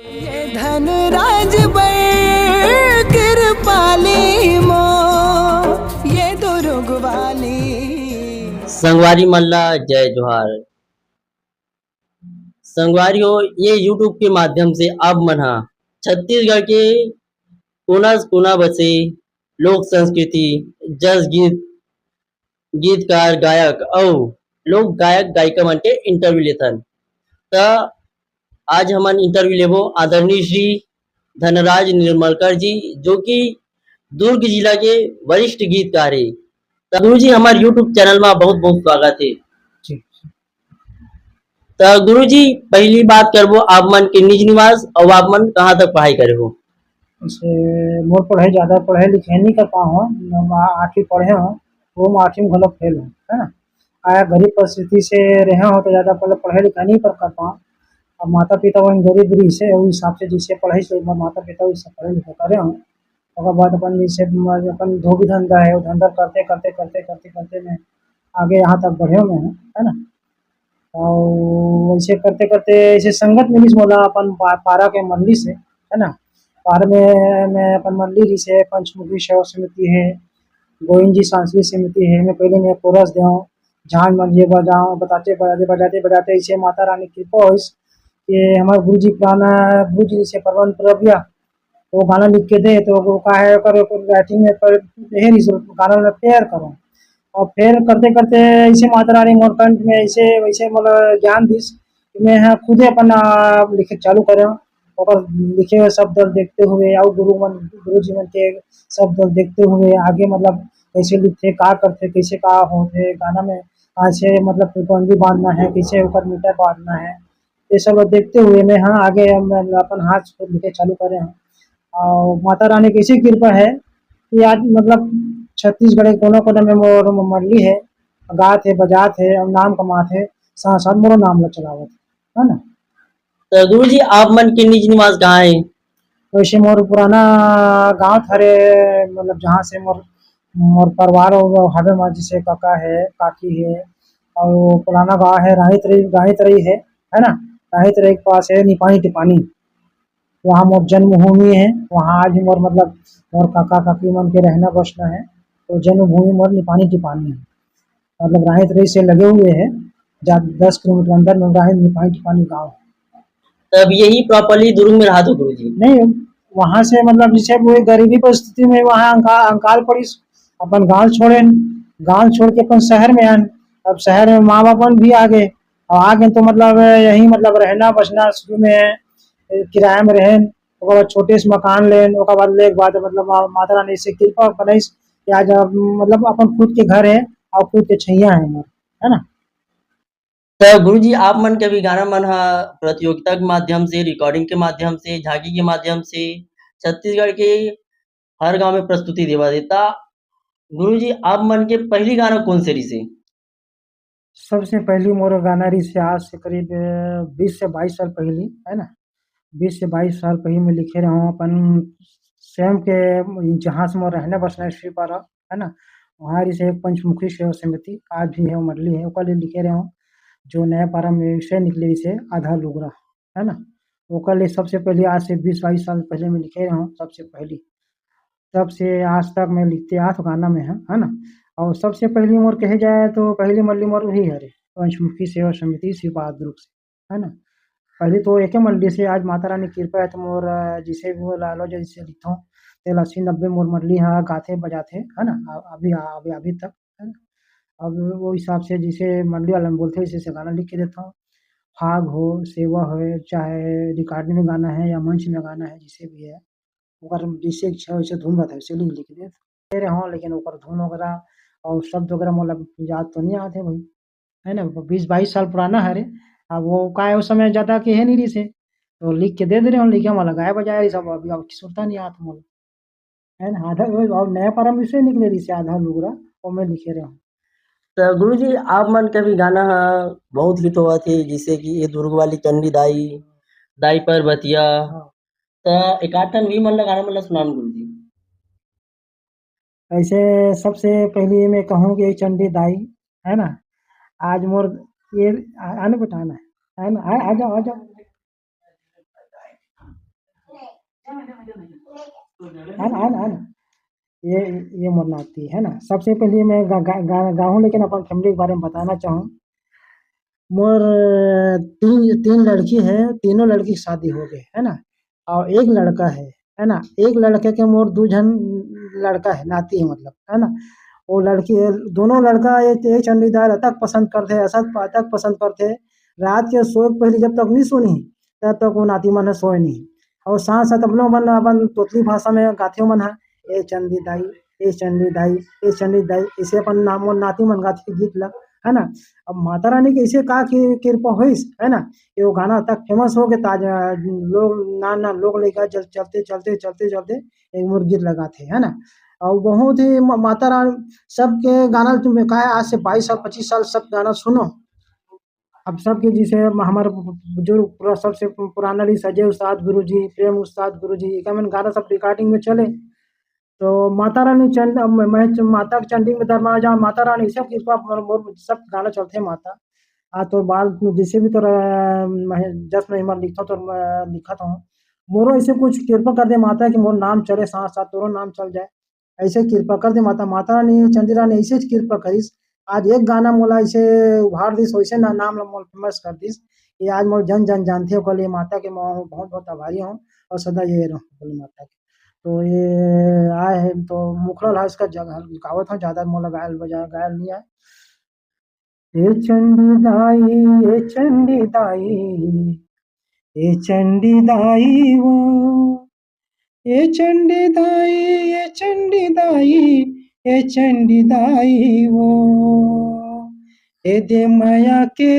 ये धन राज कृपाली मो ये दुर्गवाली। संगवारी मल्ला जय जोहार। संगवारी हो ये यूट्यूब के माध्यम से अब मना छत्तीसगढ़ के कोना कोना बसे लोक संस्कृति जस गीत गीतकार गायक और लोग गायक गायिका मन के इंटरव्यू लेथन। त आज हमन इंटरव्यू लेबो आदरणीय श्री धनराज निर्मलकर जी जो कि दुर्ग जिला के वरिष्ठ गीतकार है। त गुरु जी हमारे यूट्यूब चैनल में बहुत बहुत स्वागत है। जी। तो गुरु जी पहली बात करबो आप मन के निज निवास और आप मन कहाँ तक पढ़ाई करे हो। जैसे मोर पढ़ाई ज़्यादा पढ़े लिखे नहीं कर पाऊँ हूँ, 8वीं पढ़े हूँ वो मैं 8वीं में घलोक फेल हूँ, है ना। आया गरीब परिस्थिति से रहे हो तो ज़्यादा पहले पढ़ाई लिखाई नहीं कर पाऊँ। अब माता पिता वही गरीब रही से उस हिसाब से जैसे पढ़ाई से माता पिता वैसे पढ़े लिखे करे हूँ। ओकर बाद अपन जैसे अपन धोबी धंधा है वो धंधा करते करते करते करते करते में आगे यहाँ तक बढ़े हुए हैं, है ना। और वैसे करते करते ऐसे संगत मिली मोला अपन पारा के मंडली से, है ना। पारा में मैं अपन मंडली जैसे पंचमुखी सेवा समिति है, गोविंद जी सांस्कृतिक समिति है। मैं पहले मैं कोरस देऊँ झांझ मंझे बजाऊँ बताते बजाते बजाते बजाते ऐसे माता रानी की कृपा हुई कि हमारे गुरु जी पुराना गुरु जी जैसे परवन प्रभ्या वो गाना लिख के दे तो वो का है कर राइटिंग में पर यही नहीं गाना में प्यार करो। और फिर करते करते ऐसे माता रानी मोर कंठ में ऐसे वैसे मतलब ज्ञान दिस कि मैं यहाँ खुदे अपन लिखे चालू करें और लिखे हुए शब्द देखते हुए और गुरु जी मन के शब्द देखते हुए आगे मतलब कैसे लिखते का करते कैसे का होते गाना में कैसे मतलब पिपंदी बांधना है कैसे ऊपर मीटर बांधना है ये सब देखते हुए मैं हाँ आगे अपन हाथ से लिखे चालू करें हैं। और माता रानी की ऐसी कृपा है कि आज मतलब छत्तीसगढ़ के कोना कोना में मोर मंडली है, गात है बजात है और नाम कमात है, साथ साथ मोरो नाम ला चलावत है ना। तो गुरु जी आप मन के निज निवास कहाँ है। वैसे मोर पुराना गांव थारे मतलब जहाँ से मोर मोर परिवार हवे मा जैसे काका है काकी है और पुराना गाँव है राहित रही है ना। राहित रही के पास है निपानी टिपानी, वहाँ मोर जन्मभूमि है। वहाँ आज मोर मतलब मोर काका काकी मन के रहना बसना है तो जन्मभूमि मोर निपानी टिपानी है। मतलब राहित रही से लगे हुए है 10 किलोमीटर अंदर में राहित निपानी टिपानी गाँव। तब यही प्रॉपरली दुर्ग में रहा तो गुरु जी नहीं वहाँ से मतलब जैसे वो गरीबी परिस्थिति में वहाँ अंकाल पड़ी अपन गाँव छोड़ के अपन शहर में आन। अब शहर में माँ बाप भी आ गए और आ गए तो मतलब यही मतलब रहना बसना शुरू में किराया में रहें ओकर बाद छोटे से मकान लेन ओकर बाद ले के बाद मतलब माता रानी से कृपा बनाइस कि आज मतलब अपन खुद के घर है और खुद के छैया है मोर, है ना। तो गुरु जी आप मन के भी गाना मन हा प्रतियोगिता के माध्यम से रिकॉर्डिंग के माध्यम से झांकी के माध्यम से छत्तीसगढ़ के हर गांव में प्रस्तुति देवा देता। गुरु जी आप मन के पहली गाना कौन से रही से। सबसे पहली मोर गाना रही से आज से करीब 20 से 22 साल पहली, है ना। 20 से 22 साल पहले मैं लिखे रहा हूँ अपन स्वयं के जहाँ से मोर रहना बसना श्री पारा, है ना। वहाँ रही से एक पंचमुखी सेवा समिति आज भी है मंडली है ओकर लिए लिखे रहे हूँ जो नया पारा में से निकले से आधा लुगरा, है ना। ओकर लिए सबसे पहले आज से 20-22 साल पहले मैं लिखे रहा हूँ सबसे पहली। तब से आज तक मैं लिखते आ तो गाना में है ना। और सबसे पहली मोर कहे जाए तो पहली मल्ली मोर वही हरे पंचमुखी सेवा समिति श्रीपाद दुर्ग से, है ना। पहले तो एके मल्ली से आज माता रानी की कृपा है तो मोर जिसे भी वो लालो जैसे लिखो तेल 80-90 मोर मल्ली हाँ गाथे बजाथे, है ना। अभी तक, है ना। अब वो हिसाब से जिसे मंडी वाला में बोलते हैं इसी से गाना लिख के देता हूँ। फाग हो सेवा हो चाहे रिकॉर्डिंग में गाना है या मंच में गाना है जिसे भी है ओकर जैसे इच्छा वैसे धुन रहता है वैसे लिख दे रहे हों लेकिन ओकर धुन वगैरह और शब्द वगैरह मतलब याद तो नहीं आते भाई, है ना। 20-22 साल पुराना है रे। अब वो का है उस समय ज़्यादा के है नहीं रही से तो लिख के दे रहे हो लिखे वाला गाय बजाय रही सब अभी अब सुनता नहीं आता मोला, है ना। आधा और नया पारा में से निकले रही से आधा लुगरा वो मैं लिखे रहे हूँ। तो गुरु जी आप मन के भी गाना हा बहुत हिट हुआ थे जिसे कि ये दुर्ग वाली चंडी दाई दाई पर बतिया। हाँ। तो एक आध ठन भी मन ला गाना मन ला सुनान गुरु जी। ऐसे सबसे पहले मैं कहूँ कि चंडी दाई, है ना। आज मोर ये आने बेटा आना है ना। आ जाओ है ना ये ये मोर नाती है ना। सबसे पहले मैं गाँव, लेकिन अपन फैमिली के बारे में बताना चाहूँ। मोर तीन तीन लड़की है, तीनों लड़की की शादी हो गई है ना, और एक लड़का है ना। एक लड़के के मोर दू झन लड़का है, नाती है मतलब, है ना। वो लड़की दोनों लड़का ये चंडीदार अतक पसंद करते, अतक पसंद करते। रात के सोए के पहले जब तक नहीं सोनी तब तक वो नाती मन सोए नहीं। और साथ साथ अपनो मन अपन तोतली भाषा में गाथियों मन है, ए चंडी दाई, ए चंडी दाई, ए चंडी दाई, इसे अपन नाम नाती मन गाथे गीत ला, है ना। अब माता रानी के ऐसे का कि कृपा हुई, है ना, कि वो गाना तक फेमस हो गए। ताज लोग ना लोग लेकर चलते चलते चलते चलते एक मुर्गी लगाते, है ना। और बहुत ही माता रानी सबके गाना तुम्हें कहा है, आज से 22 साल 25 साल सब गाना सुनो। अब सबके जैसे हमारे बुजुर्ग पूरा सबसे पुराना रही सजय उस्ताद गुरु जी, प्रेम उस्ताद गुरु जी का मैंने गाना सब रिकॉर्डिंग में चले। तो माता रानी चंड मैं माता के चंडी में दरबार जहाँ माता रानी सब कृपा सब गाना चलते हैं माता। तो बाल जैसे भी तो जस में हिमर लिखता तो लिखा था मोरो ऐसे कुछ कृपा कर दे माता कि मोर नाम चले, साथ साथ तोरो नाम चल जाए, ऐसे कृपा कर दे माता। माता रानी चंडी रानी ऐसे कृपा करिस, आज एक गाना मोला ऐसे उभार दिस, वैसे ना नाम मोल फेमस कर दिस कि आज मोल जन जन जानते हो। कल माता के मैं बहुत बहुत आभारी हूँ और सदा ये रहूँ बोली माता के। तो ये आए हैं तो मुखड़ा है इसका जगह गावत हूँ, ज्यादा मोला गायल बजा गायल नहीं है। ये चंडी दाई, ये चंडी दाई, ये चंडी दाई वो, ये चंडी दाई, ये चंडी दाई, ये चंडी दाई वो, ए दे माया के,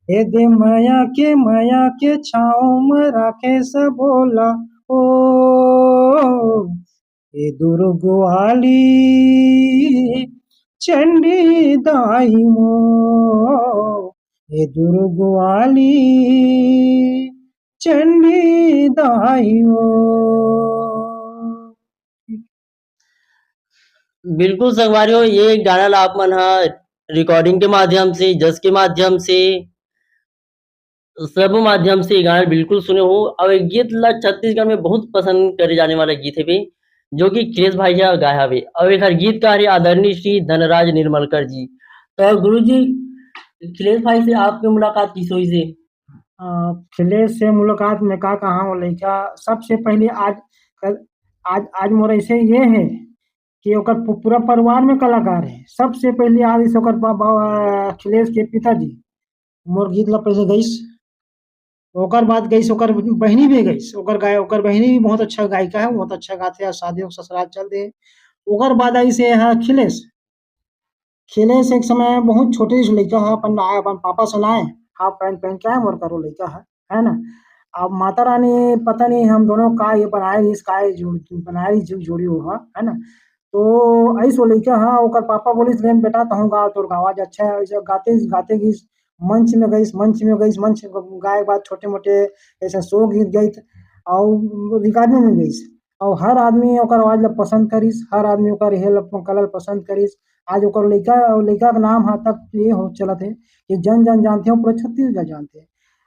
ए दे माया के छाँव में राखे सब बोला ओ, ए दुर्गवाली चंडी दाई मो, ए दुर्गवाली चंडी दाई मो। बिल्कुल संगवारियों, ये गाना ला आप मन हा रिकॉर्डिंग के माध्यम से, जस के माध्यम से, सब माध्यम से ये गाना बिल्कुल सुने हो। और ये गीत ला छत्तीसगढ़ में बहुत पसंद करे जाने वाला गीत है भी, जो कि खिलेश भाई जी गाया हवे। और एक गीतकार है आदरणीय श्री धनराज निर्मलकर जी। तो गुरु जी, खिलेश भाई से आपकी मुलाकात किस हुई से? खिलेश से मुलाकात में का कहा वो लड़का सबसे पहले आज मोर ऐसे ये है कि ओकर पूरा परिवार में कलाकार है। सबसे पहले आज इस ओकर खिलेश के पिताजी मोर गीत ला पहले गईस, ओकर बाद गईस ओकर बहनी भी गईस, ओकर बहनी भी बहुत अच्छा गायिका है, बहुत अच्छा गाते हैं, शादियों ससुराल चल दे। ओकर बाद आई से है खिलेश। खिलेश एक समय बहुत छोटे से लड़का है, अपन पापा सुनाए हाफ पैंट पहन के आए, मोर करो लड़का है ना। अब माता रानी पता नहीं हम दोनों का ये बनाए इस का बनाए जोड़ी हो है ना। तो ऐसो लड़का है, ओकर पापा बोलिस लेन बेटा तहु गा, तोर आवाज अच्छा है। ऐसे गाते गाते गईस, मंच में गईस, मंच गाए के बाद छोटे मोटे ऐसे शो गीत गईत और रिकॉर्डिंग में गईस। और हर आदमी ओकर आवाज ला पसंद करिस, हर आदमी ओकर हेल कलर पसंद करिस। आज ओकर लड़का का नाम हा तक ये हो चलत है कि जन जन जानते हो, पूरा छत्तीसगढ़ जानते हैं।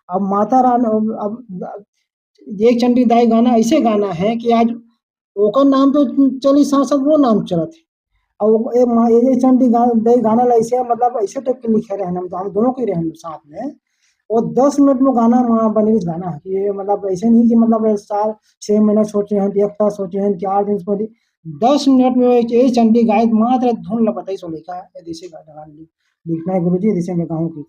अब माता रानी अब एक चंडी दाई गाना ऐसे गाना है कि आज ओकर नाम तो चली साथ साथ वो नाम चलत है। और ये चंडी दाई गाना ला ऐसे मतलब ऐसे टाइप के लिखे रहे हम, तो हम दोनों के रहे साथ में। और 10 मिनट में गाना बने गाना है ये, मतलब ऐसे नहीं कि मतलब 6 महीना सोचे हैं, एक साल सोचे हैं कि 8 दिन सोचे। 10 मिनट में ये चंडी गाय मात्र धुन बताई सो लिखा है जैसे गाना लिखना है गुरु जी, जैसे मैं कहूँ कि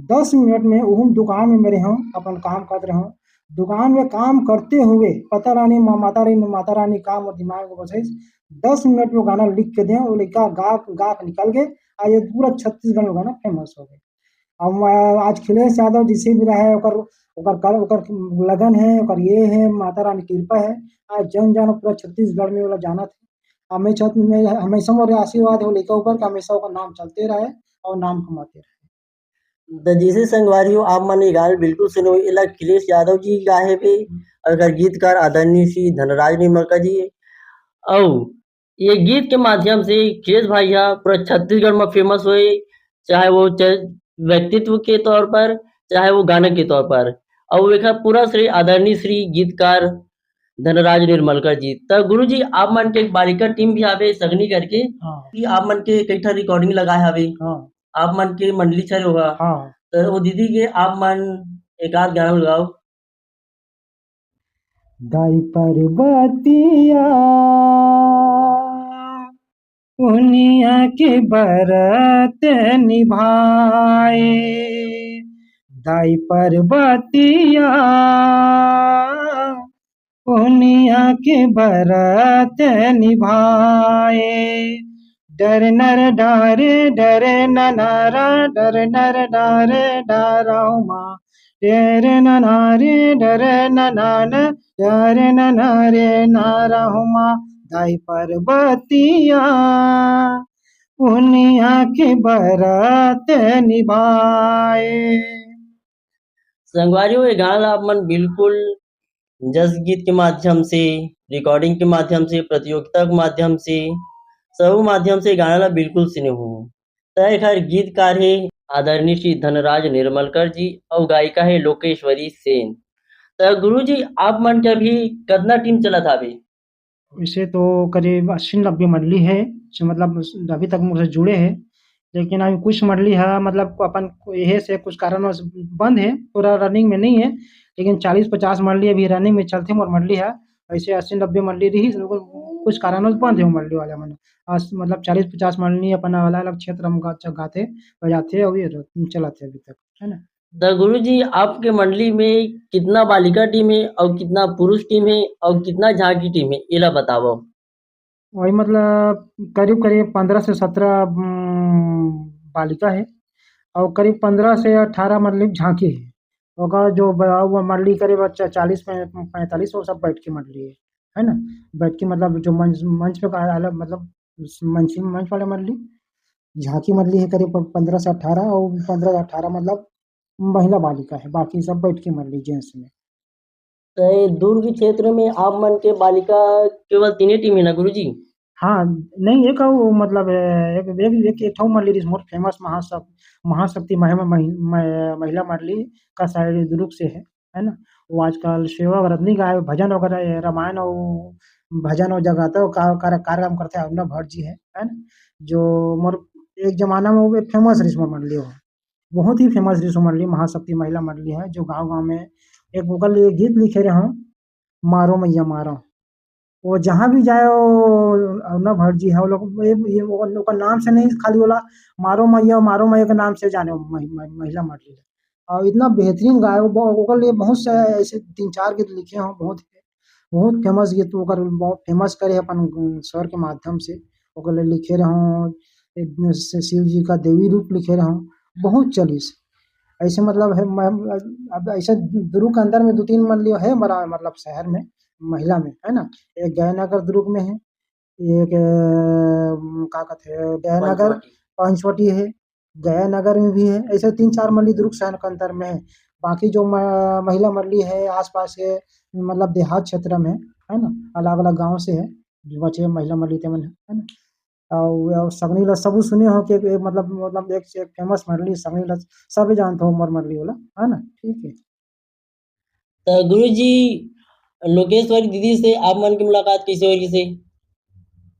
10 मिनट में उन दुकान में मेरे हूँ अपन काम कर रहे हूँ। दुकान में काम करते हुए माता रानी काम और दिमाग को बसे 10 मिनट में गाना लिख के दें, वो लिखा गा गा के निकल गए। आज ये पूरा छत्तीसगढ़ में गाना फेमस हो गए। अब आज खिलेश यादव जिसे भी रहे ओकर लगन है, ओकर ये है, माता रानी कृपा है। आज जन जन पूरा छत्तीसगढ़ में वाला जाना था। हमेशा मोर आशीर्वाद हो लेकर ऊपर हमेशा ओकर नाम चलते रहे और नाम कमाते रहे। तो जैसे संगवारियों आप मन ये गाना बिल्कुल सुनो, इला खिलेश यादव जी गाए पे और गीतकार आदरणीय श्री धनराज निर्मलकर जी। और ये गीत के माध्यम से खिलेश भैया पूरा छत्तीसगढ़ में फेमस हुए, चाहे वो व्यक्तित्व के तौर पर, चाहे वो गाने के तौर पर। और वेखा पूरा श्री आदरणीय श्री गीतकार धनराज निर्मलकर जी। त गुरुजी आप मन के एक बालिका टीम भी हावे सगनी करके हाँ कि आप मन के कई ठा रिकॉर्डिंग लगाए हावे। हाँ आप मन के मंडली चले होगा। हाँ तो वो दीदी के आप मन एक आध गाना लगाओ। दाई पर्वतिया पुनिया के बरत निभाए, दाई पर्वतिया पुनिया के बरत निभाए, डर नर डारे डरे ननारा डर नर डारे डाराऊ माँ, डर ननारे डर ननान डर ननारे नाराऊ माँ, दाई पर्वतिया पुनिया के बरत निभाए। संगवारियों ये गाना आप मन बिल्कुल जस गीत के माध्यम से, रिकॉर्डिंग के माध्यम से, प्रतियोगिता के माध्यम से, सब माध्यम से गाना ला बिल्कुल सुने हो। तय खैर गीतकार है आदरणीय श्री धनराज निर्मलकर जी और गायिका है लोकेश्वरी सेन। तो गुरु जी आप मन के अभी कितना टीम चला था अभी? वैसे तो करीब 80-90 मंडली है जो मतलब अभी तक मुझसे जुड़े हैं, लेकिन अभी कुछ मंडली है मतलब अपन यही से कुछ कारणवश बंद है, पूरा रनिंग में नहीं है, लेकिन 40-50 मंडली अभी रनिंग में चलते मोर मंडली है। ऐसे 80-90 मंडली रही कुछ कारणवश बंद है वो मंडली वाले मन मतलब 40-50 मंडली अपना अलग अलग क्षेत्र में गाते बजाते और ये चलाते अभी तक, है ना। तो गुरु जी आपके मंडली में कितना बालिका टीम है और कितना पुरुष टीम है और कितना झांकी टीम है ये ला बताओ। वही मतलब करीब करीब 15 से 17 बालिका है और करीब 15 से 18 मतलब झांकी है। होगा जो वो मंडली करीब 40-45 वो सब बैठ की मंडली है ना। बैठ की मतलब जो मंच मंच पे का अलग मतलब मंच वाले मंडली, झांकी मंडली है करीब 15 से 18 और 15 से 18 मतलब महिला बालिका है, बाकी सब बैठ की मंडली जेंट्स में। तो ये दुर्ग क्षेत्र में आप मन के बालिका केवल तीन टीम है ना गुरु जी? हाँ नहीं एक वो मतलब एक एक एक ठो मंडली मोस्ट फेमस महाशक्ति महिला मंडली का शायद दुर्ग से है ना। वो आजकल सेवा रत्नी गाय भजन वगैरह रामायण और भजन और जगाता है कार्यक्रम करते हैं अरुणा भट्ट जी है ना। जो मोर एक जमाना में वो एक फेमस रिश्मा मंडली हो, बहुत ही फेमस रिश्मा मंडली महाशक्ति महिला मंडली है, जो गांव गांव में एक वोकल गीत लिखे रहे हो, मारो मैया मारो। वो जहाँ भी जाए वो अरुणा भट्ट जी है, वो लोग ये वो लोग का नाम से नहीं खाली बोला मारो मैया के नाम से जाने वो महिला मंडली है। और इतना बेहतरीन गाय ओकर लिए बहुत से ऐसे 3-4 गीत लिखे हों, बहुत फेमस गीत ओकर बहुत फेमस करे अपन स्वर के माध्यम से ओकर लिए लिखे रहूँ। शिव जी का देवी रूप लिखे रहूँ, बहुत चलिस ऐसे मतलब है अब ऐसे दुर्ग के अंदर में 2-3 मंडली है बड़ा मतलब शहर में महिला में, है ना। एक जयनगर दुर्ग में है, एक का कहते हैं जयनगर पंचवटी है, जयनगर में भी है, ऐसे 3-4 मंडली दुर्ग शहर के अंदर में है। बाकी जो महिला मंडली है आसपास के मतलब देहात क्षेत्र में है ना, अलग अलग गांव से है जो बचे महिला मंडली तेमन है ना। और सगनी ला सबू सुने हो कि मतलब एक से एक फेमस मंडली सगनी ला सब जानते हो मोर मंडली वाला, है ना। ठीक है। तो गुरु जी लोकेश्वरी दीदी से आप मन की मुलाकात कैसे हुई किसे?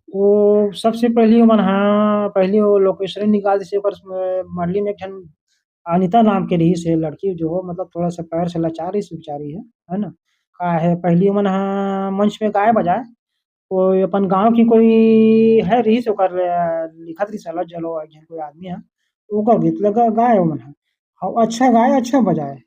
वो सबसे पहली मन हाँ पहली वो लोकेश्वरी निकाल से मंडली में एक ठन अनिता नाम के रही से लड़की जो हो मतलब थोड़ा सा पैर से लाचार रही से बेचारी है ना। का है पहली मन हाँ मंच में गाय बजाए, कोई अपन गांव की कोई है रही से ओकर लिखत रही सला जलो कोई आदमी है ओकर गीत लगा गाय मन है। हाँ, अच्छा गाय अच्छा बजाए,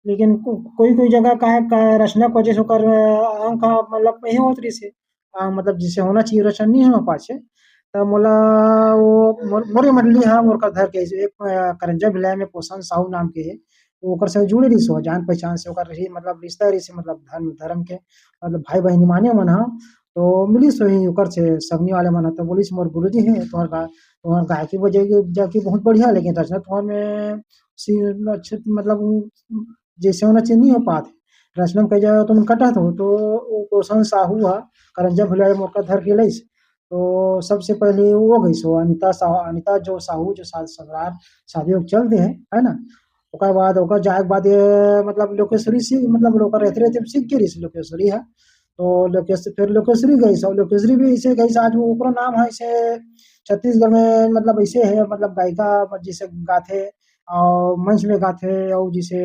लेकिन कोई कोई जगह का रचना की वजह से ओकर अंक मतलब यही होत रही से मतलब जिसे होना चाहिए रचना नहीं हो पाछे। त मोला वो मोरे मंडली है मोर का घर के एक करंजा भिलाय में पोषण साहू नाम के है, ओकर से जुड़े रही सो जान पहचान से ओकर रही मतलब रिश्ता रही से मतलब धर्म के मतलब भाई बहनी माने मन ह। तो मिलिस वही ओकर से सगनी वाले मन तो बोलिस मोर गुरुजी है तुम्हार गायकी बजाकी बहुत बढ़िया, लेकिन रचना तुम्हार में अच्छे मतलब जैसे होना चाहिए नहीं हो पाते, रचना में कही जाए तुम कटत हो। तो वो पोषण साहू है करंजा भिलाय मोर का धर के लइस। तो सबसे पहले वो गई सो अनिता जो साहू जो सम्राट शादी चलते है ना। ओकर बाद ओकर जाए के बाद ये मतलब लोकेश्वरी सीख मतलब ओकर रहते रहते सीख के रही लोकेश्वरी है। तो फिर लोकेश्वरी गई सब लोकेश्वरी भी ऐसे गई आज वो ओकरा नाम है ऐसे छत्तीसगढ़ में मतलब ऐसे है मतलब गायिका जैसे गाथे और मंच में गाथे और जैसे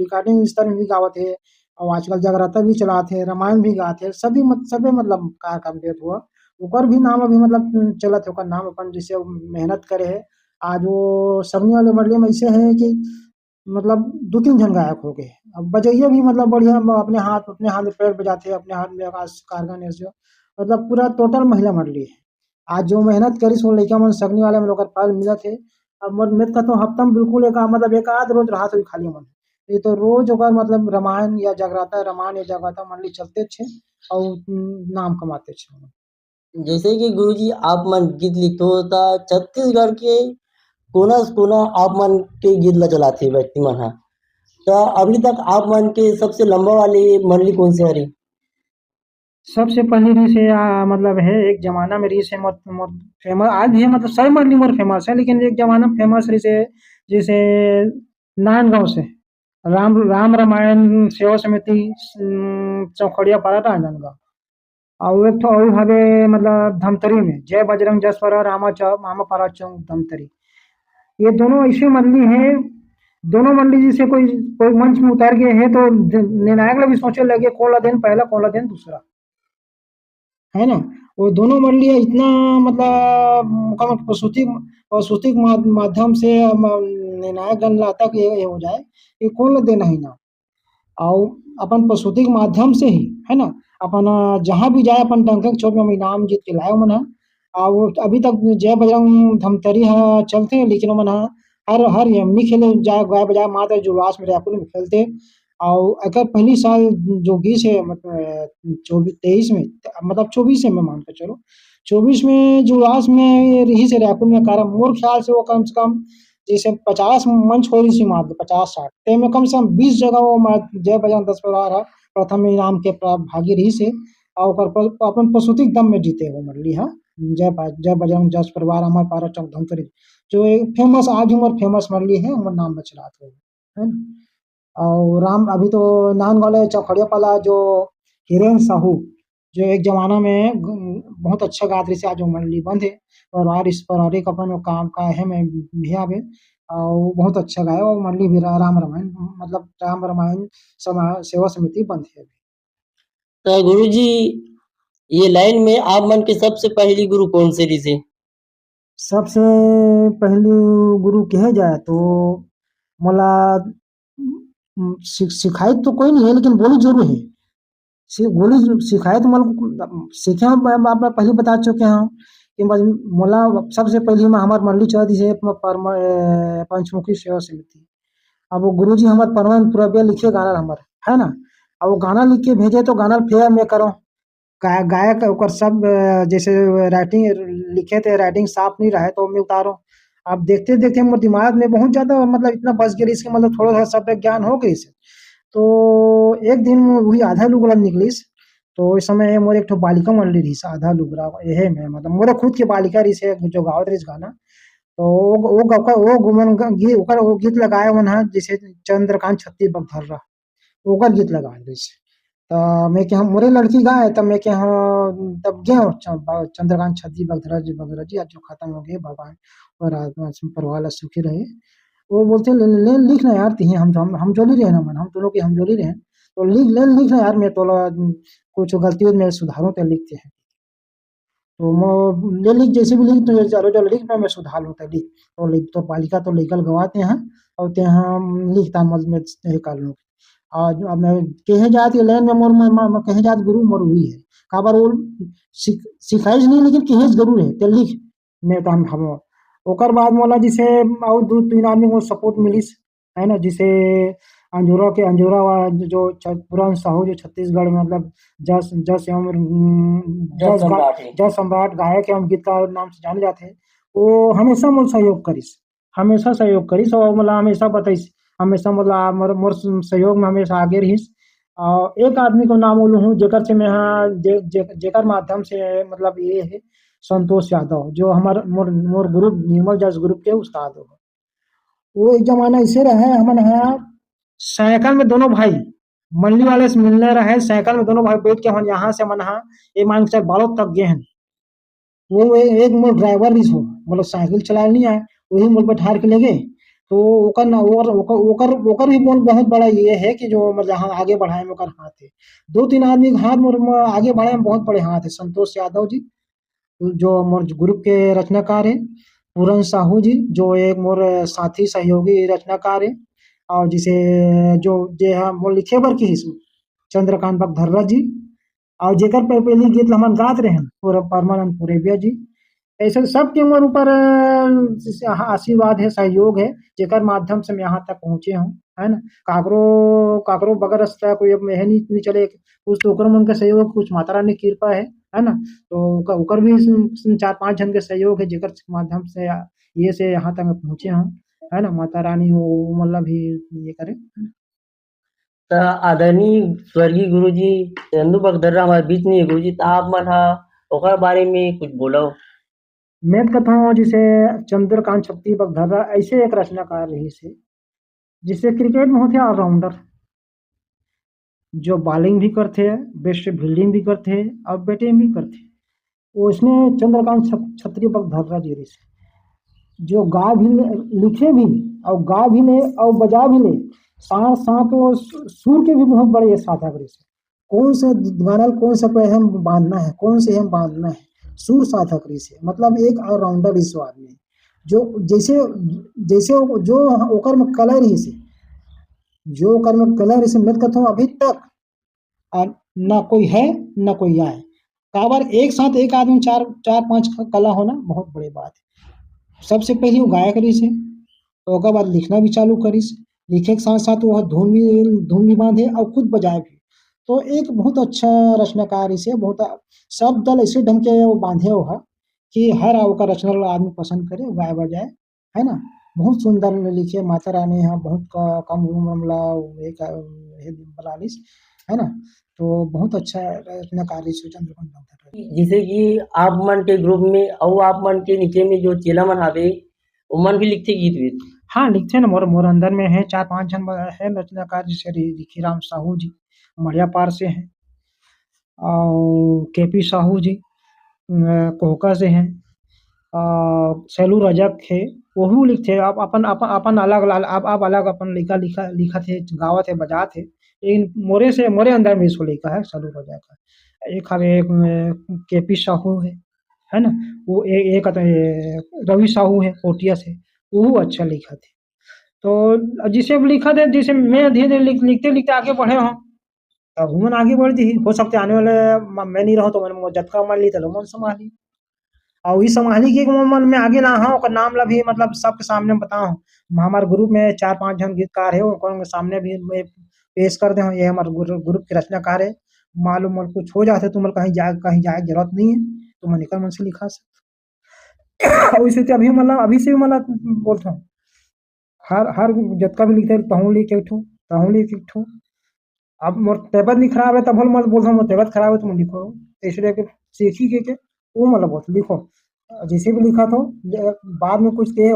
रिकॉर्डिंग स्तर में भी गावत है और आजकल जगराता भी चलाते रामायण भी गाते सभी सबे मतलब का कंप्लीट हुआ ओकर भी नाम अभी मतलब चलत है ओकर नाम अपन जैसे मेहनत करे है आज वो सबनी वाले मंडली में ऐसे है कि मतलब दो तीन जन गायक हो गए अब बजैया भी मतलब बढ़िया अपने हाथ में पैर बजाते हैं अपने हाथ में आकाश कारगन ऐसे मतलब पूरा टोटल महिला मंडली है आज जो मेहनत करी सो लड़का मन सगनी वाले में लोग फल मिला थे अब मोर मेरे का तो हफ्ता में बिल्कुल मतलब एक आध रोज रहा तो खाली मन ये तो रोज ओकर मतलब रामायण या जगराता मंडली चलते छे और नाम कमाते छे। जैसे कि गुरुजी आप मन गीत लिखते हो ता छत्तीसगढ़ के कोना से कोना आप मन के गीत ला चलाते व्यक्ति मन हा तो अभी तक आप मन के सबसे लंबा वाली मंडली कौन सी हरी? सबसे पहली रीस है मतलब है एक जमाना में रीस है मोर फेमस आज भी है मतलब सही मंडली मोर फेमस है लेकिन एक जमाना में फेमस रीस है जैसे नांदगांव से राम राम रामायण सेवा समिति चौखड़िया पारा राजनांदगांव और एक तो और हवे मतलब धमतरी में जय बजरंग जस पर रामा चौक मामा पारा चौक धमतरी ये दोनों ऐसे मंडली हैं दोनों मंडली जैसे कोई कोई मंच में उतार गए हैं तो निर्णायक लोग भी सोचे लगे कौन ला दिन पहला कौन ला दिन दूसरा है ना वो दोनों मंडलियाँ इतना मतलब कम प्रसूति माध्यम से निर्णायक गण लाता कि ये हो जाए कि कौन ला देना ही ना और अपन प्रसूति के माध्यम से ही है ना अपन जहाँ भी जाए अपन डंक चौक में इनाम जीत के लाए मन और अभी तक जय बजरंग धमतरी चलते हैं लेकिन मन हर हर यमनी खेले जाए गाय बजाए मात्र जुलवास में रायपुर में खेलते और अगर पहली साल जो गीस है मतलब 24-23 में मतलब 24 में मान के चलो 24 में जुलवास में रही से रायपुर में कारण मोर ख्याल से वो कम से कम जैसे 50 मंच हो रही थी मान 50-60 ते में कम से कम 20 जगह वो जय बजरंग 10 परिवार है प्रथम इनाम के भागी रही से और अपन प्रसूति दम में जीते वो मंडली है जय बजरंग जस परिवार हमारे पारा चौक धमतरी जो एक फेमस आज उम्र फेमस मंडली है उमर नाम बच रहा था है ना और राम अभी तो नान वाले चौखड़िया पाला जो हिरेन साहू जो एक जमाना में बहुत अच्छा गात रही से आज वो मंडली बंद है और इस पर एक अपन काम का है मैं भी आवे और बहुत अच्छा गाया और मंडली भी राम रामायण मतलब राम रामायण सेवा समिति बंद है अभी। तो गुरुजी ये लाइन में आप मन के सबसे पहली गुरु कौन से रही? सबसे पहली गुरु कहे जाए तो मोला सिखाई तो कोई नहीं है लेकिन बोली जरूर है बोली सिखाई तो मतलब सीखे आप पहले बता चुके हैं कि मोला सबसे पहले में हमारे मंडली चलती है पंचमुखी सेवा समिति अब वो गुरु जी हमारे परमान पूरा लिखे गाना हमारे है ना अब वो गाना लिख के भेजे तो गाना फेयर मैं करो गायक ओकर सब जैसे राइटिंग लिखे थे राइटिंग साफ नहीं रहे तो मैं उतारो अब देखते देखते मोर दिमाग में बहुत ज्यादा मतलब इतना बस गई इसके मतलब थोड़ा सा शब्द ज्ञान हो गई से तो एक दिन वही आधा लुगड़ा निकलिस तो इस समय मोर एक ठो बालिका मंडली रही आधा लुगड़ा यही में मतलब मोरे खुद की बालिका रही से जो गावत रही गाना तो वो गुमन वो गीत लगाए मन है जैसे चंद्रकांत छत्ती बगधर्रा ओकर गीत लगा रही से तो मैं क्या मोरे लड़की गाए तब मैं क्या तब गया चंद्रकांत छत्ती बगधरा जी आज जो खत्म हो गए भगवान और आत्मा परवाला सुखी रहे वो बोलते ले लिख ना यार तिहे हम जोली रहे ना मन हम दोनों की हम जोली रहे तो लिख ना यार मैं तो कुछ गलती में सुधारूं तो लिखते हैं तो ले लिख जैसे भी लिख तो जो लिख मैं सुधार लूँ तो लिख तो बालिका तो लीगल गवाते हैं और ते हम लिखता मल में कर लूँ और अब मैं कहे जाती लाइन में मोर कहे जात गुरु मोर हुई है काबर वो सिखाइश नहीं लेकिन कहे जरूर है ते लिख मैं तो हम ओकर बाद मोला जैसे और दो तीन आदमी को सपोर्ट मिलिस है ना जैसे अंजोरा जो पुरान साहू जो छत्तीसगढ़ में मतलब जस जस एवं जस सम्राट गायक एवं गीतकार नाम से जाने जाते हैं वो हमेशा मोर सहयोग करिस और मतलब हमेशा बताइस हमेशा मतलब मोर सहयोग में हमेशा आगे रहिस और एक आदमी को नाम बोलूँ हूँ जेकर से मैं जेकर माध्यम से मतलब ये है संतोष यादव जो हमारे मोर ग्रुप निर्मल जस ग्रुप के उस्ताद हो वो एक जमाना ऐसे रहे हमन यहाँ साइकिल में दोनों भाई मंडली वाले से मिलने रहे, साइकिल में दोनों भाई बैठ के हम यहाँ से मन यहाँ ये मान के चल बालोद तक गए हैं। वो एक मोर ड्राइवर भी हो मतलब साइकिल चलाने नहीं आए, वही मोर पे ठार के ले गए। तो ओकर ना ओकर भी मोल बहुत बड़ा ये है कि जो मतलब यहाँ आगे बढ़ाए में ओकर हाथ है। दो तीन आदमी के हाथ मोर आगे बढ़ाए में बहुत बड़े हाथ है। संतोष यादव जी जो मोर ग्रुप के रचनाकार है, पूरन साहू जी जो एक मोर साथी सहयोगी रचनाकार है, और जिसे जो जे हम मोर लिखे बर की चंद्रकांत बगधर्रा जी, और जेकर पे पहली गीत हमन गात रहे हैं पूरा परमानंद पुरेबिया जी। ऐसे सबके मोर ऊपर आशीर्वाद है, सहयोग है, जेकर माध्यम से मैं यहाँ तक पहुँचे हूँ, है ना। काकरो बगैर रास्ता कोई अब मेहनत नहीं चले, कुछ तो ओकर मन के सहयोग, कुछ माता रानी की कृपा है ना। तो ओकर भी 4-5 जन के सहयोग है, जेकर माध्यम से ये से यहाँ तक मैं पहुँचे हूँ, है ना। माता रानी वो मतलब भी ये करे। त आदरणीय स्वर्गीय गुरुजी चंदू बगदर्रा हमारे बीच नहीं है गुरुजी, तो आप मन हा ओकर बारे में कुछ बोलो। मैं तो कहता हूँ जिसे चंद्रकांत छत्ती बगधर्रा ऐसे एक रचनाकार रही से, जिससे क्रिकेट में होते ऑलराउंडर, जो बॉलिंग भी करते हैं, बेस्ट फील्डिंग भी करते हैं और बैटिंग भी करते हैं। वो इसने चंद्रकांत छत्री बगधर्रा जी रही से, जो गा भी ले, लिखे भी और गा भी ले और बजा भी ले, साथ साथ वो सुर के भी बहुत बड़े ये साधक रही से। कौन से गाना कौन सा पे हम बांधना है, कौन से हम बांधना है, सुर साधक रही से, मतलब एक ऑलराउंडर इस आदमी जो जैसे जैसे जो ओकर में कलर ही से, जो ओकर में कलर इसे मत कहता हूँ अभी तक ना कोई है ना कोई आए। काबर एक साथ एक आदमी चार चार पांच कला होना बहुत बड़ी बात है। सबसे पहले वो गायक रही से, तो ओकर बाद लिखना भी चालू करिस, लिखे के साथ साथ वो धुन भी बांधे और खुद बजाए भी। तो एक बहुत अच्छा रचनाकार इसे बहुत सब दल ऐसे ढंग के वो बांधे हो है कि हर ओकर रचना ला आदमी पसंद करे, गाए बजाए, है ना। बहुत सुंदर लिखे माता रानी यहाँ बहुत कम उम्र में एक बलालिस, है ना। तो बहुत अच्छा रचनाकार इसे चंद्रकांत बगधर्रा। जिसे कि आप मन के ग्रुप में और आप मन के नीचे में जो चेला मन हावे उमन भी लिखते गीत वीत। हाँ लिखते हैं ना, मोर अंदर में है 4-5 जन है रचनाकार, जैसे रिखीराम साहू जी मड़िया पार से हैं, और केपी साहू जी कोहका से हैं, सैलू रजक है, वहू लिखते आप अपन अपन अपन अलग आप अलग अपन लिखा थे, गावत है, बजात है, लेकिन मोरे अंदर में इसको लिखा है सैलू रजक का। एक हवे केपी साहू है ना। वो एक रवि साहू है कोटिया से, वो अच्छा लिखा थे। तो जिसे भी लिखा थे, जैसे मैं धीरे धीरे लिखते लिखते आगे बढ़े हूँ, तब मन आगे बढ़ दी। हो सकते आने वाले मैं नहीं रहो तो मन जतका मान ली तो मन संभाली, और ई संभाली के मन में आगे ना हो ओकर नाम ला भी मतलब सबके सामने बताओ। हमारे ग्रुप में 4-5 जन गीतकार है, उनके सामने भी मैं पेश कर दे, ये हमारे ग्रुप के रचनाकार है। मालूम मन कुछ हो जाते तो कहीं जाए जरूरत नहीं है, तो मैं निकल मन से लिखा सकते। और इसे अभी मतलब अभी से भी मतलब बोलता हूँ, हर जतका भी लिखते तहूँ लिख एक ठो, तहूँ लिख एक ठो। अब मोर तबियत नहीं खराब है तब मत बोलता हूँ, मोर तबियत खराब है तुम लिखो, इसलिए कि सीखी के वो मतलब बहुत लिखो। जैसे भी लिखा तो बाद में कुछ के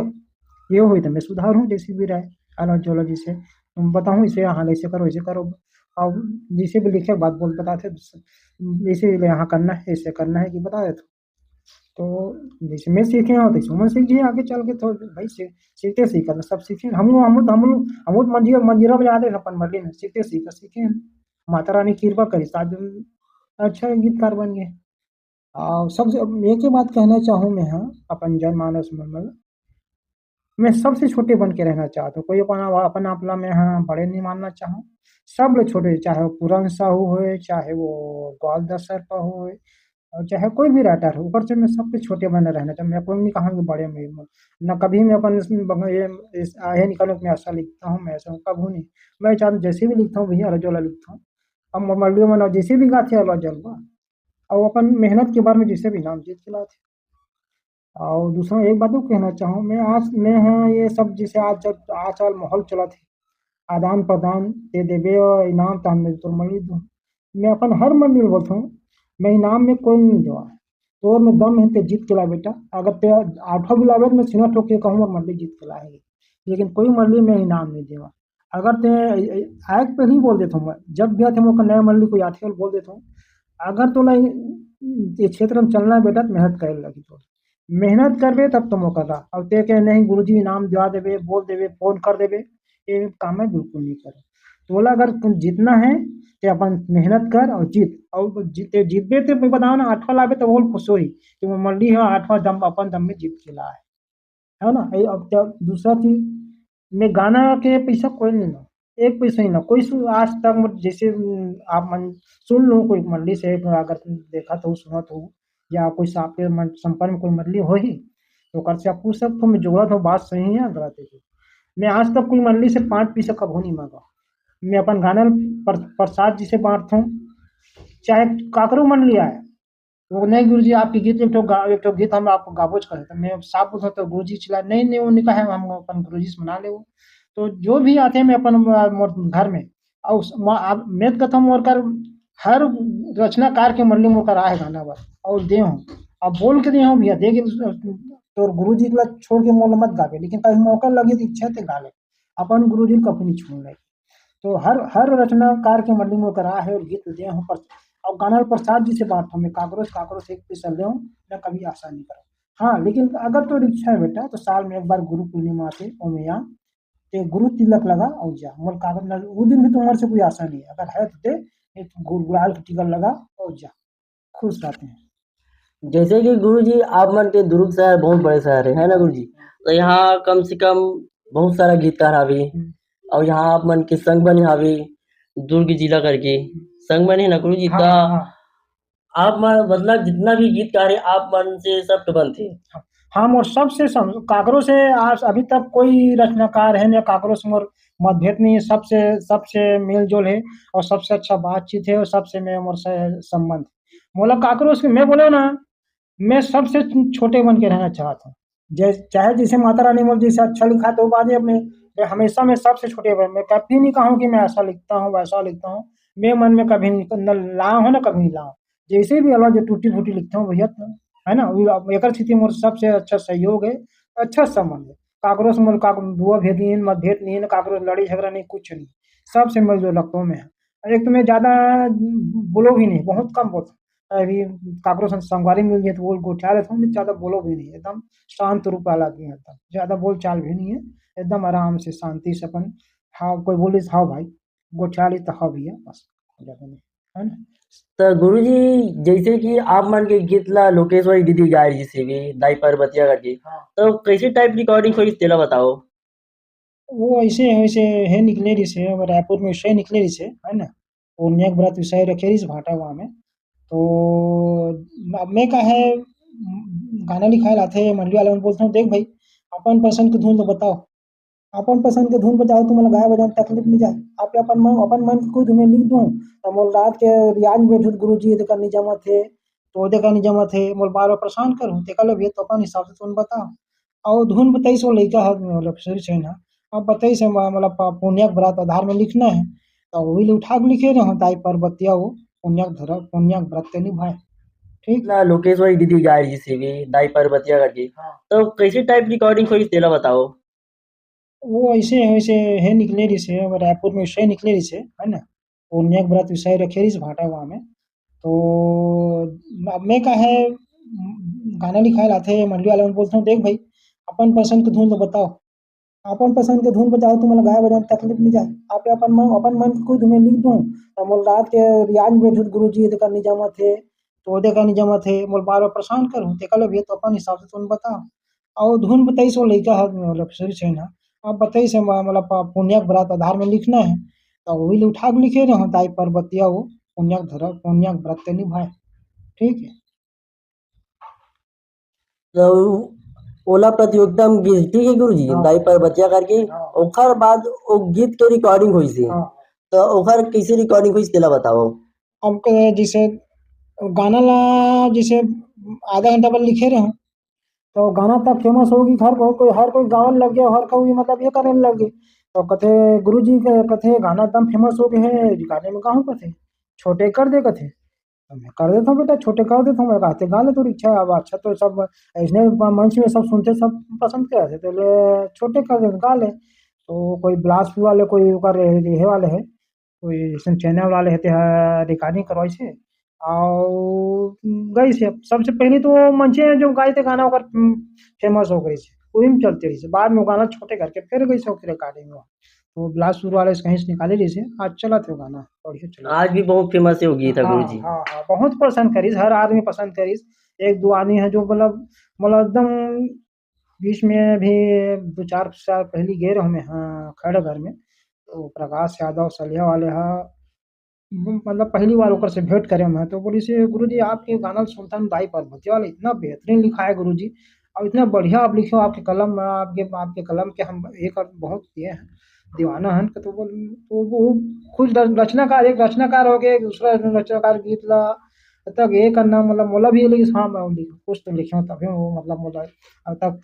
ये हुई तो मैं सुधार हूँ, जैसे भी रहे अलग जो जिसे तुम बताऊँ इसे हाँ ऐसे करो ऐसे करो, और जैसे भी लिखे बात बोल बताते जैसे यहाँ करना है ऐसे करना है कि बता देते। तो जैसे मैं सीखे हो तो सुमन सीख जी आगे चल के, तो भाई सीखते सीखना सब सीखे। हम मंजीरा बजा दे अपन मर्जी में सीखते सीखे हैं। माता रानी की कृपा करी आज अच्छा गीतकार बन गए। और सबसे एक ही बात कहना चाहूँ मैं, हाँ अपन जनमानस में मैं सबसे छोटे बन के रहना चाहता हूँ। कोई अपना अपना में हाँ बड़े नहीं मानना चाहूँ, सब लोग छोटे, चाहे वो पूरन साहू हो, चाहे वो ग्वालदर सरपा हो, और चाहे कोई भी राइटर हो, ऊपर से मैं सबसे छोटे बने रहना चाहिए। मैं कोई नहीं कहूँगी बड़े में न कभी मैं अपन आगे निकालूँ मैं ऐसा लिखता हूँ, मैं ऐसा कभी नहीं। मैं चाहता जैसे भी लिखता हूँ भैया रजोला लिखता हूँ, अब मर्डियो में जैसे भी गाते हैं जलवा, और अपन मेहनत के बारे में जैसे भी नाम जीत के लाते। और दूसरा एक बात तो कहना चाहूँ मैं हाँ ये सब जैसे आजकल माहौल चला थे आदान प्रदान दे देवे और इनाम तो हमें तो मड़ी दूँ। मैं अपन हर मंडी में बोलता हूँ, मैं इनाम में कोई नहीं दवा, तोर में दम है ते जीत के ला बेटा। अगर ते आठों भी लावे तो मैं सीना ठोक के कहूँगा मंडी जीत के लाएगी। लेकिन कोई मंडली में इनाम नहीं देवा। अगर ते आग पे नहीं बोल देता हूँ मैं, जब भी आते मौका नया मंडली कोई आते बोल देता हूँ, अगर तो ये क्षेत्र में चलना है बेटा तो मेहनत करे लगी, तो मेहनत करबे तब तो मौका का। अब ते के नहीं गुरुजी इनाम दिवा देवे, बोल देवे, फोन कर देवे, ये काम है बिल्कुल नहीं करे। तो बोला अगर तुम जीतना है तो अपन मेहनत कर और जीत, और जीतबे तो बताओ ना, 8वां लावे तो बोल खुश होई कि वो मंडी है 8वां दम अपन दम में जीत के ला है ना। अब जब दूसरा चीज, मैं गाना के पैसा कोई नहीं लो, एक पैसा ही ना कोई आज तक जैसे आप सुन लो कोई मंडली से अगर तुम देखा तो सुना तो, या कोई आपके संपर्क में कोई मंडली हो ही तो कर से आप पूछ सकते हो, मैं जोड़ा था बात सही है गलत है। मैं आज तक कोई मंडली से 5 पैसा कभी नहीं मांगा। मैं अपन गाना प्रसाद जी से बांटता हूँ, चाहे काकरो मंडली आए वो नहीं गुरुजी आपके गीत एक तो गीत हम आपको गाबोज करे, तो मैं साफ पूछा तो गुरुजी चिल्ला नहीं नहीं उन्होंने कहा हम अपन गुरुजी से मना ले वो। तो जो भी आते हैं मैं अपन घर में और मैं कहता हूँ कर हर रचनाकार के मंडली में कर आए गाना बात और दे हूँ, अब बोल के दे हूँ भैया दे तो गुरुजी के छोड़ के मोल मत गावे, लेकिन कहीं मौका लगे तो इच्छा थे गा ले, अपन गुरुजी कभी नहीं छोड़ ले। तो हर रचनाकार के मंडली में करा है और गीत दे हूँ और गाना प्रसाद जी से बात हूँ, मैं काकरों से एक पैसा ले हूँ, मैं कभी आशा नहीं करूँ। हाँ लेकिन अगर तो इच्छा है बेटा तो साल में एक बार गुरु पूर्णिमा आते ओमिया ते गुरु तिलक लगा और जा मोल कागज वो दिन भी तुम्हारे से कोई आशा नहीं है, अगर है तो दे गुलाल की टिकट लगा और जा, खुश रहते हैं। जैसे कि गुरुजी आप मन के दुर्ग शहर बहुत बड़े शहर है ना गुरुजी, तो यहाँ कम से कम बहुत सारा गीतकार हावी और यहाँ आप मन के संग बने हावी दुर्ग जिला करके संग बने ना गुरुजी। हाँ, का हाँ, आप मन मतलब जितना भी गीतकार है आप मन से सब बनते हम और सबसे काकरों से आज अभी तक कोई रचनाकार है ना काकरों से मोर मतभेद नहीं है, सबसे सबसे मेल जोल है और सबसे अच्छा बातचीत है और सबसे मैं मोर से संबंध मोला काकरों से मैं बोले ना, मैं सबसे छोटे बन के रहना चाहता हूँ। चाहे जैसे माता रानी मोल जैसे अच्छा लिखा तो बात है, मैं हमेशा मैं सबसे छोटे बन, मैं कभी नहीं कहूँ कि मैं ऐसा लिखता हूँ वैसा लिखता हूँ, मैं मन में कभी नहीं न लाऊं है ना कभी नहीं लाऊं, जैसे भी अलग जो टूटी फूटी लिखता हूँ भैया है ना, एक स्थिति मोर सबसे अच्छा सहयोग है, अच्छा संबंध है। काकरो से मोर दुआ भेद नहीं मतभेद नहीं है, काकरो लड़ी झगड़ा नहीं कुछ नहीं, सबसे मिल जो लगता हूँ मैं। एक तो मैं ज्यादा बोलो भी नहीं, बहुत कम बोलता हूँ। अभी काकरो से संगवारी मिल गई तो बोल गोठा लेता हूँ, ज्यादा बोलो भी नहीं, एकदम शांत रूप वाला आदमी है, एकदम ज्यादा बोल चाल भी नहीं है, एकदम आराम से शांति से अपन हाँ कोई बोले हाँ भाई गोठा ली तो हाँ भैया बस ज्यादा नहीं है ना। तो गुरुजी जैसे कि आप मन के गीत ला लोकेश्वरी दीदी गाय जी से भी दाई पर्वतिया करके, हाँ। तो कैसे टाइप रिकॉर्डिंग हुई तेला बताओ। वो ऐसे है निकले रही से रायपुर में विषय निकले रही से है ना, पूर्णिया के व्रत विषय रखे रही से भाटा वहाँ में। तो अब मैं का है गाना लिखाए लाते मंडली वाले में बोलता हूँ देख भाई अपन पसंद की धुन तो बताओ, अपन पसंद के धुन बजाओ तुम्हारा गाय बजाने में तकलीफ नहीं जाए, आप अपन मन की कोई धुन लिख दूँ तो मोल रात के रियाज में बैठू गुरु जी करनी जमा थे तो ओदे करनी जमा थे मोल बार बार परेशान करूँ ते कल भी तो अपन हिसाब से तुम बताओ और धुन बताई सो लड़का है मतलब शरीर से ना, अब बताई से मतलब पुण्यक व्रत आधार में लिखना है तो वही उठा के लिखे रहे ताई पर बतिया वो पुण्यक व्रत के निभाए ठीक। ला लोकेश्वरी दीदी गाय जी से भी दाई पर्वतिया करके, हाँ। तो कैसे टाइप रिकॉर्डिंग हुई तेला बताओ। वो ऐसे है निकले रही से रायपुर में विषय निकले रही से है ना, पूर्णिया के व्रत विषय रखे रही से भाटा वहाँ में। तो अब मैं का है गाना लिखाए लाते मंडली वाले में बोलता हूँ देख भाई अपन पसंद की धुन तो बताओ, अपन पसंद के धुन बजाओ तुम्हारा गाय बजाने में तकलीफ नहीं जाए, आप अपन मन की कोई धुन लिख दूँ तो मोल रात के रियाज में बैठू गुरु जी करनी जमा थे तो ओदे करनी जमा थे मोल बार बार परेशान करूँ ते कल भी तो अपन हिसाब से तुम बताओ और धुन बताई सो लड़का है मतलब शरीर से ना, अब बताई से मतलब पुण्यक व्रत आधार में लिखना है तो वही उठा के लिखे रहे ताई पर बतिया वो पुण्यक व्रत के निभाए ठीक है। तो ओला प्रतियोगिता में गीत ठीक है गुरुजी हाँ। दाई पर्वतिया करके, हाँ। ओखर बाद ओ गीत के रिकॉर्डिंग हुई से, हाँ। तो ओखर कैसे रिकॉर्डिंग हुई तेला बताओ। अब जैसे गाना ला जैसे आधा घंटा पर लिखे रहे तो गाना तब फेमस होगी हर कोई गावन लग गया, हर कोई मतलब ये करने लग गए तो कथे गुरु जी के कथे गाना एकदम फेमस हो गए है गाने में गाँव कथे छोटे कर दे कथे तो मैं कर देता हूँ बेटा, छोटे कर देता हूँ, मैं कहते गा ले तोरी इच्छा है। अब अच्छा तो सब ऐसने मंच में सब सुनते, सब पसंद करे थे, तो ले छोटे कर दे गा ले। तो कोई बिलासपुर वाले, कोई ओकर रेहे वाले है, कोई अइसन चैनल वाले हेते रिकॉर्डिंग करवाई से और गई से। सबसे पहले तो मंचे जो गाए थे गाना ओकर फेमस हो गई से, वही में चलते रही से। बाद में वो गाना छोटे करके फिर गई से ओकर रिकॉर्डिंग में। तो बिलासपुर वाले से कहीं से निकाले रही से, आज चला थे वो गाना, बढ़िया चला। आज भी बहुत फेमस है वो गीत है हाँ गुरुजी। हाँ हाँ, बहुत पसंद करीस, हर आदमी पसंद करीस। एक दो आदमी है जो मतलब एकदम बीच में भी 2-4 साल पहले गए रहे मैं, हाँ खड़े घर में। तो प्रकाश यादव सलिया वाले हा, मतलब पहली बार ओकर से भेंट करे मैं, तो बोली से गुरुजी आपके गाना सुनता हूँ, दाई पार्वती वाले इतना बेहतरीन लिखा है गुरुजी, और इतना बढ़िया आप लिखे हो, आपके कलम में, आपके आपके कलम के हम एक और बहुत ये हैं दीवाना हन। तो वो खुद रचनाकार, एक रचनाकार हो गए, दूसरा रचनाकार गीत ला तक ये करना, मतलब मोला भी ये लगी हाँ मैं कुछ तो लिखे हूँ, तभी वो मतलब मोला अब तक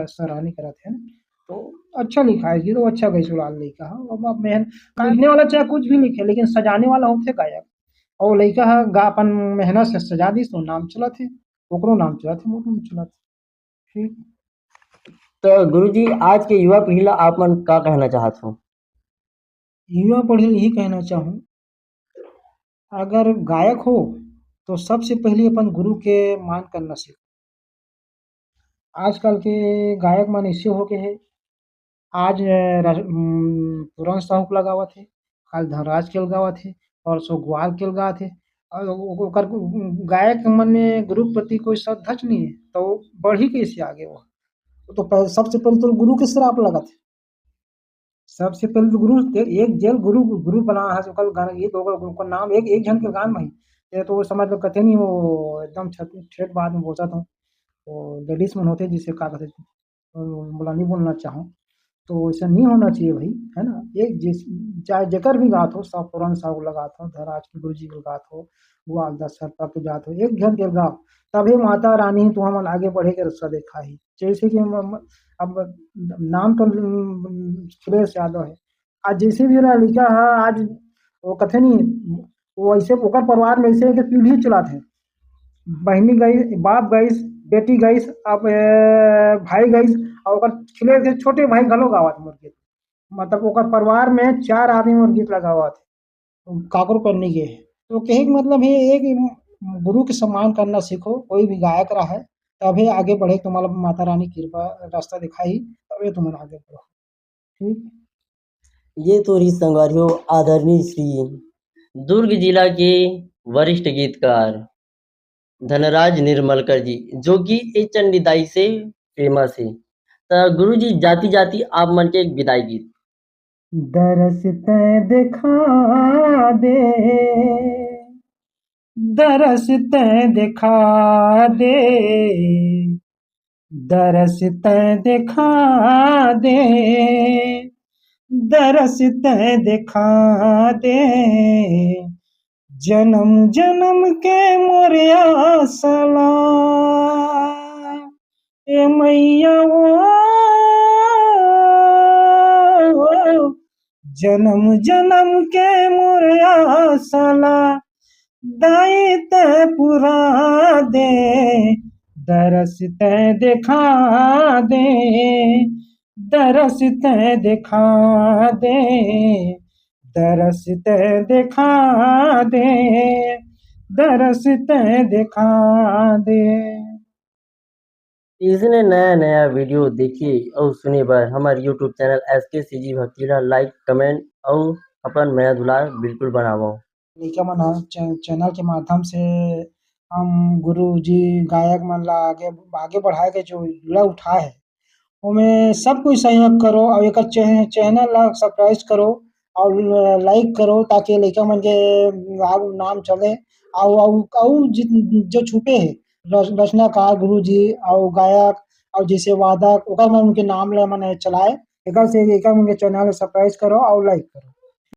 सराहनीय करते हैं। तो अच्छा लिखा है जी, तो अच्छा गई सुलाल लइका ह। अब मेहन लिखने वाला चाहे कुछ भी लिखे, लेकिन सजाने वाला होथे गायक। और वो लइका ह गा अपन मेहनत से सजा दिस तो नाम चलत हे, ओकरो नाम चलत हे, मोरो नाम चलत हे। ठीक। तो गुरुजी आज के युवा पीढ़ी ला आप मन का कहना चाहत हो? युवा पीढ़ी यही कहना चाहूँ, अगर गायक हो तो सबसे पहले अपन गुरु के मान करना सीखो। आजकल के गायक मन ऐसे हो गए हैं, आज पुरान साहुक लगावत हे, काल धनराज के लगावत हे, परसों ग्वाल के लगावत हे। और ओकर गायक मन में गुरु के प्रति कोई श्रद्धा च नहीं है, तो वो बढ़ी कैसे आगे वो। तो सबसे पहले तो गुरु के श्राप लगत है। सबसे पहले तो गुरु एक जेल गुरु गुरु बना है, ओकर गाना गीत ओकर गुरु का नाम एक एक जन के गान में ही। ये तो वो समझ लो कथे नहीं, वो एकदम ठेठ बाद में बोलता था। वो लेडीज मन होते जिसे का कहते, बोला नहीं बोलना चाहूँ, तो ऐसा नहीं होना चाहिए भाई, है ना। एक जिस चाहे जेकर भी गात हो, सब पुरान साहब लगात हो, धराज के गुरु जी के गात हो, ग्वाल दस सरपा के जात हो, एक घर के गाओ, तभी माता रानी तो हम आगे बढ़े के रास्ता देखा ही। जैसे कि अब नाम तो सुरेश यादव है, आज जैसे भी रहा लिखा है, आज वो कथे नहीं, वो ऐसे ओकर परिवार में ऐसे है कि पीढ़ी चलाते हैं, बहनी गई, बाप गईस, बेटी गईस, अब भाई गईस, और ओकर खिले के छोटे भाई घलो गावत मोर गीत। मतलब ओकर परिवार में 4 आदमी मोर गीत लगावत है, काकरो करनी के है। तो कहे के मतलब है एक गुरु के सम्मान करना सीखो, कोई भी गायक रहा है, तभी आगे बढ़े, तुम्हारा माता रानी कृपा रास्ता दिखाई, तभी तुम आगे बढ़ो। ठीक। ये तो रही संगवारियों आदरणीय श्री दुर्ग जिला के वरिष्ठ गीतकार धनराज निर्मलकर जी, जो कि ए चंडीदाई से फेमस है। तो गुरु जी जाति जाति आप मन के एक विदाई गीत। दरस तै दिखा दे, दरस तै दिखा दे, दरस तै दिखा दे, दरस तै दिखा दे, जन्म जन्म के मोरिया सला ए मैया वो, जन्म जन्म के मोरिया सला दाई ते पुरा दे, दरस ते दिखा दे, दरस ते दिखा दे, दरस ते दिखा दे, दरस ते दिखा दे। इसने नया नया वीडियो देखिए और सुने बर हमारे यूट्यूब चैनल SKCG भक्ति ला लाइक कमेंट और अपन नया दुलार बिल्कुल बनावो। लइका मन ह चैनल के माध्यम से हम गुरु जी गायक मन ला आगे आगे बढ़ाए के जो बीड़ा उठाए है, ओमे सब कोई सहयोग करो और एकर चैनल ला सब्सक्राइब करो और लाइक करो, ताकि लइका मन के आगू नाम चले। और जो छुटे है रचनाकार गुरु जी और गायक और जैसे वादक, ओकर मन के नाम ले मन चलाए। एकर से एकर मन के चैनल सब्सक्राइब करो और लाइक करो।